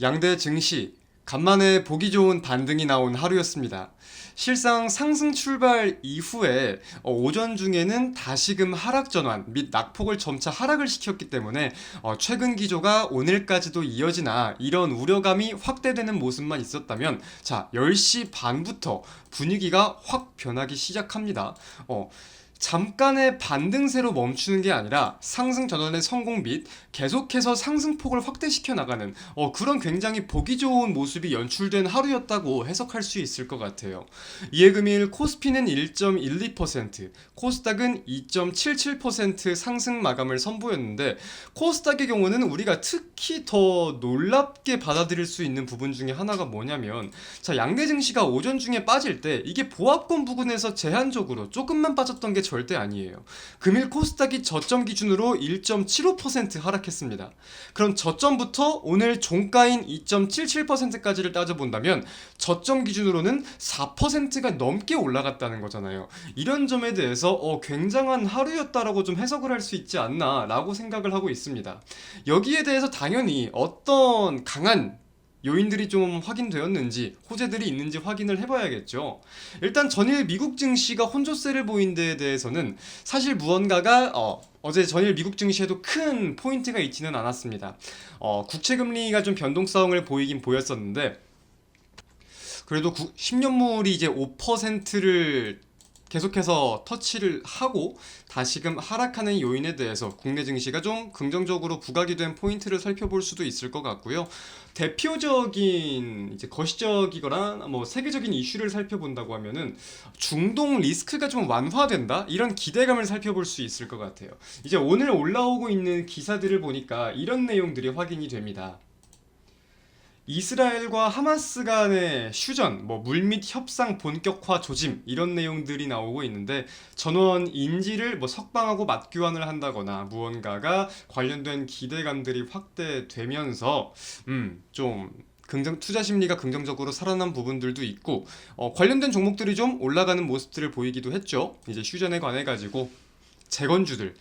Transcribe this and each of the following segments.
양대 증시, 간만에 보기 좋은 반등이 나온 하루였습니다. 실상 상승 출발 이후에 오전 중에는 다시금 하락 전환 및 낙폭을 점차 하락을 시켰기 때문에 최근 기조가 오늘까지도 이어지나 이런 우려감이 확대되는 모습만 있었다면 자, 10시 반부터 분위기가 확 변하기 시작합니다. 잠깐의 반등세로 멈추는 게 아니라 상승 전환의 성공 및 계속해서 상승폭을 확대시켜 나가는 그런 굉장히 보기 좋은 모습이 연출된 하루였다고 해석할 수 있을 것 같아요. 이해 금일 코스피는 1.12%, 코스닥은 2.77% 상승 마감을 선보였는데 코스닥의 경우는 우리가 특히 더 놀랍게 받아들일 수 있는 부분 중에 하나가 뭐냐면 자, 양대 증시가 오전 중에 빠질 때 이게 보합권 부근에서 제한적으로 조금만 빠졌던 게 절대 아니에요. 금일 코스닥이 저점 기준으로 1.75% 하락했습니다. 그럼 저점부터 오늘 종가인 2.77%까지를 따져본다면 저점 기준으로는 4%가 넘게 올라갔다는 거잖아요. 이런 점에 대해서 굉장한 하루였다라고 좀 해석을 할 수 있지 않나라고 생각을 하고 있습니다. 여기에 대해서 당연히 어떤 강한 요인들이 좀 확인되었는지 호재들이 있는지 확인을 해봐야겠죠. 일단 전일 미국 증시가 혼조세를 보인 데에 대해서는 사실 무언가가 어제 전일 미국 증시에도 큰 포인트가 있지는 않았습니다. 국채금리가 좀 변동성을 보이긴 보였었는데 그래도 10년물이 이제 5%를 계속해서 터치를 하고 다시금 하락하는 요인에 대해서 국내 증시가 좀 긍정적으로 부각이 된 포인트를 살펴볼 수도 있을 것 같고요. 대표적인 이제 거시적이거나 뭐 세계적인 이슈를 살펴본다고 하면은 중동 리스크가 좀 완화된다 이런 기대감을 살펴볼 수 있을 것 같아요. 이제 오늘 올라오고 있는 기사들을 보니까 이런 내용들이 확인이 됩니다. 이스라엘과 하마스 간의 휴전, 뭐 물밑 협상 본격화 조짐 이런 내용들이 나오고 있는데 전원 인지를 뭐 석방하고 맞교환을 한다거나 무언가가 관련된 기대감들이 확대되면서 좀 긍정 투자 심리가 긍정적으로 살아난 부분들도 있고 관련된 종목들이 좀 올라가는 모습들을 보이기도 했죠. 이제 휴전에 관해 가지고 재건주들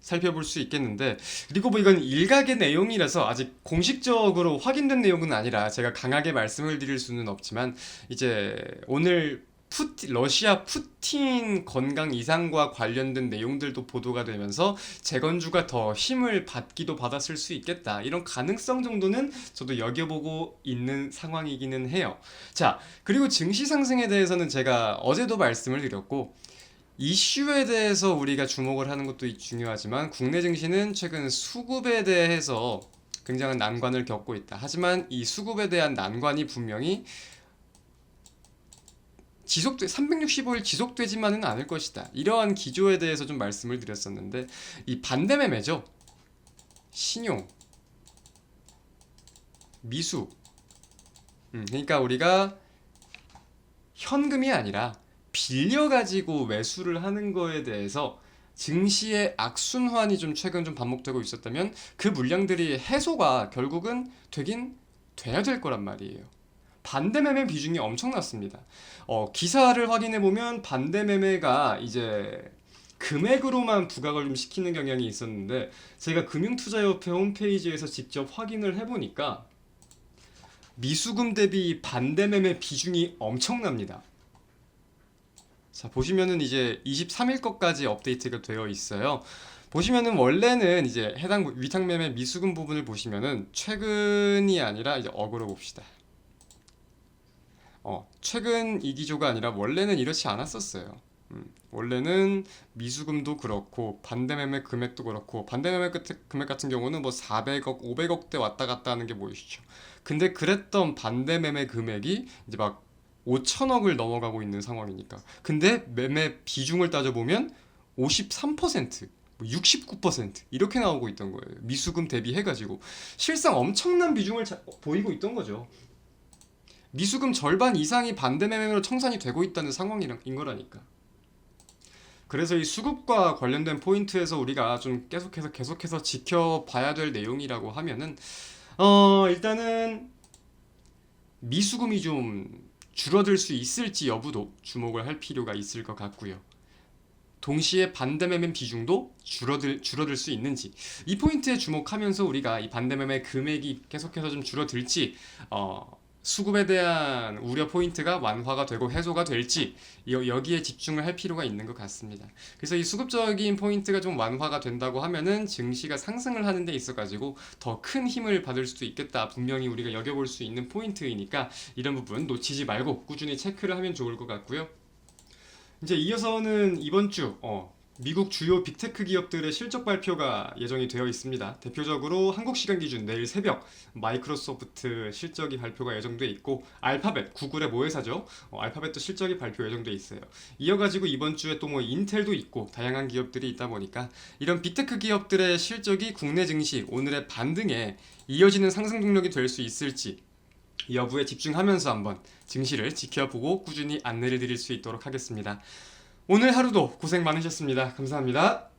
살펴볼 수 있겠는데 그리고 뭐 이건 일각의 내용이라서 아직 공식적으로 확인된 내용은 아니라 제가 강하게 말씀을 드릴 수는 없지만 이제 오늘 러시아 푸틴 건강 이상과 관련된 내용들도 보도가 되면서 재건주가 더 힘을 받기도 받았을 수 있겠다 이런 가능성 정도는 저도 여겨보고 있는 상황이기는 해요. 자, 그리고 증시 상승에 대해서는 제가 어제도 말씀을 드렸고 이슈에 대해서 우리가 주목을 하는 것도 중요하지만 국내 증시는 최근 수급에 대해서 굉장한 난관을 겪고 있다. 하지만 이 수급에 대한 난관이 분명히 365일 지속되지만은 않을 것이다. 이러한 기조에 대해서 좀 말씀을 드렸었는데 이 반대 매매죠. 신용, 미수. 그러니까 우리가 현금이 아니라 빌려가지고 매수를 하는 거에 대해서 증시의 악순환이 좀 최근 좀 반복되고 있었다면 그 물량들이 해소가 결국은 되긴 돼야 될 거란 말이에요. 반대 매매 비중이 엄청났습니다. 기사를 확인해 보면 반대 매매가 이제 금액으로만 부각을 좀 시키는 경향이 있었는데 제가 금융투자협회 홈페이지에서 직접 확인을 해보니까 미수금 대비 반대 매매 비중이 엄청납니다. 자, 보시면은 이제 23일 것까지 업데이트가 되어 있어요. 보시면은 원래는 이제 해당 위탁매매 미수금 부분을 보시면은 최근이 아니라 이제 어그로 봅시다. 최근 이 기조가 아니라 원래는 이렇지 않았었어요. 원래는 미수금도 그렇고 반대매매 금액도 그렇고 반대매매 금액 같은 경우는 뭐 400억, 500억대 왔다 갔다 하는 게 보이시죠. 근데 그랬던 반대매매 금액이 이제 막 5천억을 넘어가고 있는 상황이니까. 근데 매매 비중을 따져보면 53%, 69% 이렇게 나오고 있던 거예요. 미수금 대비해가지고 실상 엄청난 비중을 보이고 있던 거죠. 미수금 절반 이상이 반대 매매로 청산이 되고 있다는 상황인 거라니까. 그래서 이 수급과 관련된 포인트에서 우리가 좀 계속해서 지켜봐야 될 내용이라고 하면은 일단은 미수금이 좀 줄어들 수 있을지 여부도 주목을 할 필요가 있을 것 같고요. 동시에 반대 매매 비중도 줄어들 수 있는지 이 포인트에 주목하면서 우리가 이 반대 매매 금액이 계속해서 좀 줄어들지 수급에 대한 우려 포인트가 완화가 되고 해소가 될지 여기에 집중을 할 필요가 있는 것 같습니다. 그래서 이 수급적인 포인트가 좀 완화가 된다고 하면은 증시가 상승을 하는 데 있어 가지고 더 큰 힘을 받을 수도 있겠다. 분명히 우리가 여겨볼 수 있는 포인트이니까 이런 부분 놓치지 말고 꾸준히 체크를 하면 좋을 것 같고요. 이제 이어서는 이번 주 미국 주요 빅테크 기업들의 실적 발표가 예정이 되어 있습니다. 대표적으로 한국 시간 기준 내일 새벽 마이크로소프트 실적이 발표가 예정돼 있고 알파벳 구글의 모회사죠. 알파벳도 실적이 발표 예정돼 있어요. 이어가지고 이번 주에 또 뭐 인텔도 있고 다양한 기업들이 있다 보니까 이런 빅테크 기업들의 실적이 국내 증시 오늘의 반등에 이어지는 상승 동력이 될 수 있을지 여부에 집중하면서 한번 증시를 지켜보고 꾸준히 안내를 드릴 수 있도록 하겠습니다. 오늘 하루도 고생 많으셨습니다. 감사합니다.